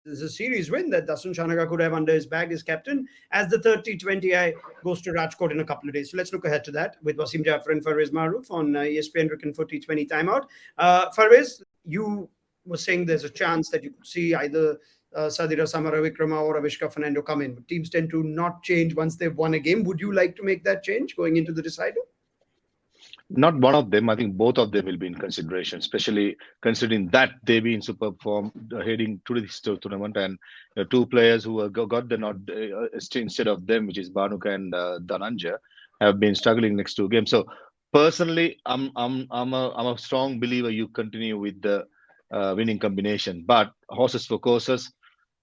is a series win that Dasun Shanaka could have under his bag as captain, as the third T20I goes to Rajkot in a couple of days. So let's look ahead to that with Wasim Jaffer and Farveez Maharoof on ESPNcricinfo T20 timeout. Farveez, you were saying there's a chance that you could see either Sadira Samara Vikrama or Avishka Fernando come in. But teams tend to not change once they've won a game. Would you like to make that change going into the decider? Not one of them. I think both of them will be in consideration, especially considering that they be in superb form heading to this tournament, and two players who got the nod instead of them, which is Banuka and Dhananjay, have been struggling next two games. So personally, I'm a strong believer you continue with the winning combination, but horses for courses.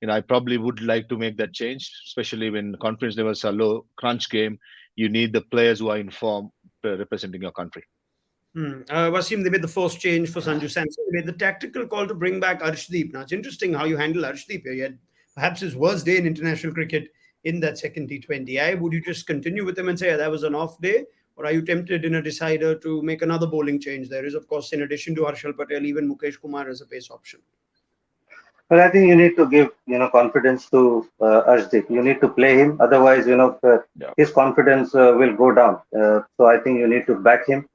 I probably would like to make that change, especially when confidence levels are low, crunch game. You need the players who are in form representing your country. Wasim, they made the first change for Sanju Samson. They made the tactical call to bring back Arshdeep. Now, it's interesting how you handle Arshdeep here. He had perhaps his worst day in international cricket in that second T20I. Would you just continue with him and say, that was an off day? Or are you tempted in a decider to make another bowling change? There is, of course, in addition to Harshal Patel, even Mukesh Kumar as a pace option. Well, I think you need to give confidence to Arshdeep. You need to play him, otherwise Yeah. his confidence will go down. So I think you need to back him.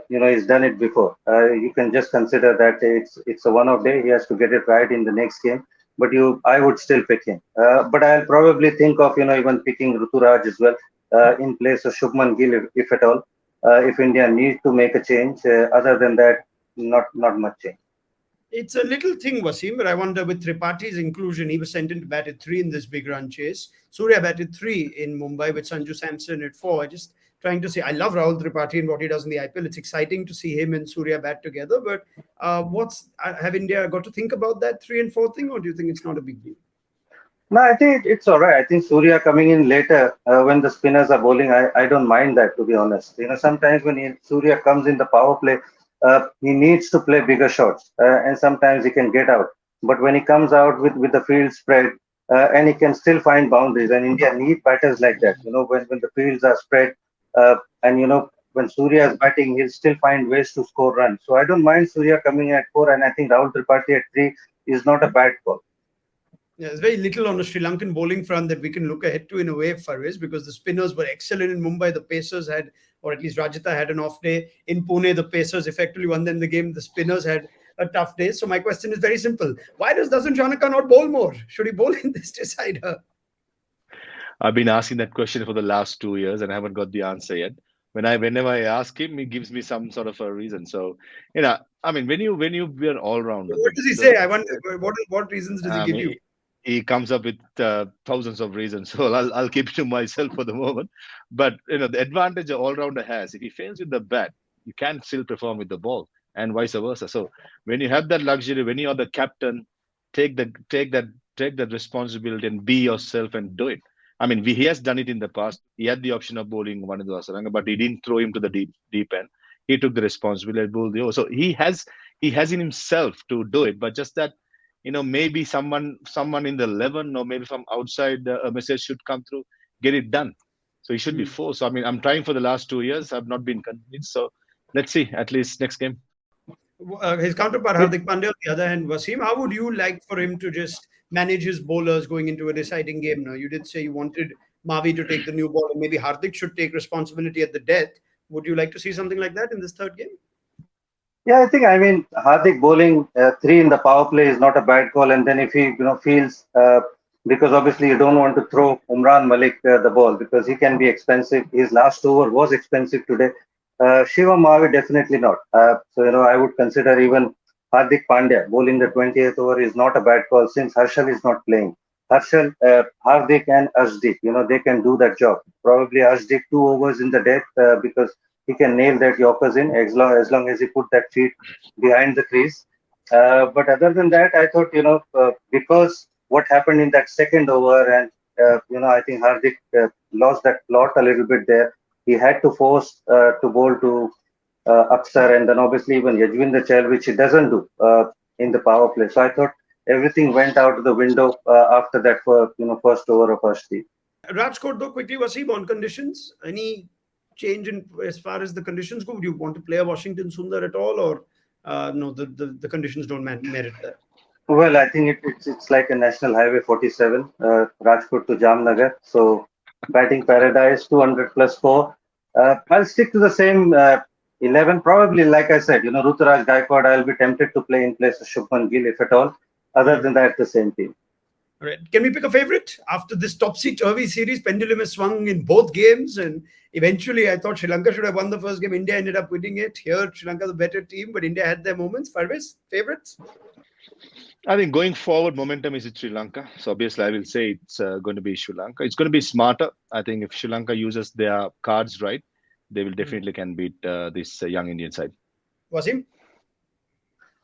He's done it before. You can just consider that it's a one-off day. He has to get it right in the next game. But I would still pick him. But I'll probably think of even picking Ruturaj as well in place of Shubman Gill if at all. If India needs to make a change, other than that, not much change. It's a little thing, Wasim, but I wonder with Tripaঠি's inclusion, he was sent in to bat at 3 in this big run chase. Surya batted 3 in Mumbai with Sanju Samson at 4. I just trying to say, I love Rahul Tripathi and what he does in the IPL. It's exciting to see him and Surya bat together. But have India got to think about that 3 and 4 thing, or do you think it's not a big deal? No, I think it's all right. I think Surya coming in later when the spinners are bowling, I don't mind that, to be honest. Sometimes when Surya comes in the power play, he needs to play bigger shots, and sometimes he can get out. But when he comes out with the field spread, and he can still find boundaries, and India need batters like that. When the fields are spread, and when Surya is batting, he'll still find ways to score runs. So I don't mind Surya coming at 4, and I think Rahul Tripathi at 3 is not a bad call. Yeah, there's very little on the Sri Lankan bowling front that we can look ahead to in a way, Farveez, because the spinners were excellent in Mumbai. The Pacers had, or at least Rajitha had an off day. In Pune, the Pacers effectively won them the game. The spinners had a tough day. So my question is very simple. Why does Dasun Shanaka not bowl more? Should he bowl in this decider? I've been asking that question for the last 2 years and I haven't got the answer yet. Whenever I ask him, he gives me some sort of a reason. So, I mean, when you be an all rounder, What does he say? I wonder what reasons does he um, give you? he, he comes up with thousands of reasons. So I'll keep it to myself for the moment. But the advantage an all rounder has, if he fails with the bat, you can still perform with the ball, and vice versa. So when you have that luxury, when you are the captain, take the take that responsibility and be yourself and do it. I mean, he has done it in the past. He had the option of bowling one in the Saranga, but he didn't throw him to the deep end. He took the responsibility and bowled the over. So he has in himself to do it. But just that, maybe someone in the 11 or maybe from outside a message should come through, get it done. So he should be forced. So, I mean, I'm trying for the last 2 years. I've not been convinced. So let's see. At least next game. His counterpart Hardik Pandya, on the other hand, Wasim, how would you like for him to just manage his bowlers going into a deciding game now? You did say you wanted Mavi to take the new ball, and maybe Hardik should take responsibility at the death. Would you like to see something like that in this third game? Yeah, I mean, Hardik bowling 3 in the power play is not a bad call. And then if he, feels, because obviously you don't want to throw Umran Malik the ball because he can be expensive. His last over was expensive today. Shiva Mavi definitely not. So, I would consider even Hardik Pandya bowling the 20th over is not a bad call since Harshal is not playing. Harshal, Hardik and Ashdeep, they can do that job. Probably Ashdeep 2 overs in the death because he can nail that Yorkers in as long as he put that feet behind the crease. But other than that, I thought because what happened in that second over, and I think Hardik lost that plot a little bit there. He had to force to bowl to Aksar, and then obviously even Yajvinder Chahal, which he doesn't do in the power play. So I thought everything went out of the window after that first over of Ashdeep. Rajkot, though, quickly, Wasim, on conditions. Any change in as far as the conditions go? Would you want to play a Washington Sundar at all, or no? The conditions don't merit that. Well, I think it's like a national highway 47, Rajkot to Jamnagar. So batting paradise, 200 plus four. I'll stick to the same 11. Probably, like I said, Ruturaj Gaikwad. I'll be tempted to play in place of Shubman Gill if at all. Other than that, the same team. All right. Can we pick a favorite? After this topsy-turvy series, pendulum has swung in both games, and eventually I thought Sri Lanka should have won the first game. India ended up winning it. Here, Sri Lanka the better team, but India had their moments. Farveez, favorites? I think going forward, momentum is in Sri Lanka. So obviously, I will say it's going to be Sri Lanka. It's going to be smarter. I think if Sri Lanka uses their cards right, they will definitely can beat this young Indian side. Wasim?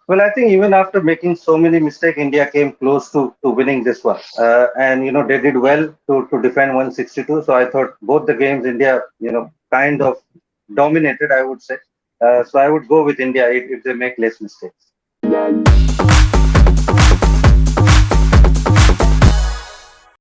Well, I think even after making so many mistakes, India came close to winning this one. And, they did well to defend 162. So I thought both the games, India, kind of dominated, I would say. So I would go with India if they make less mistakes.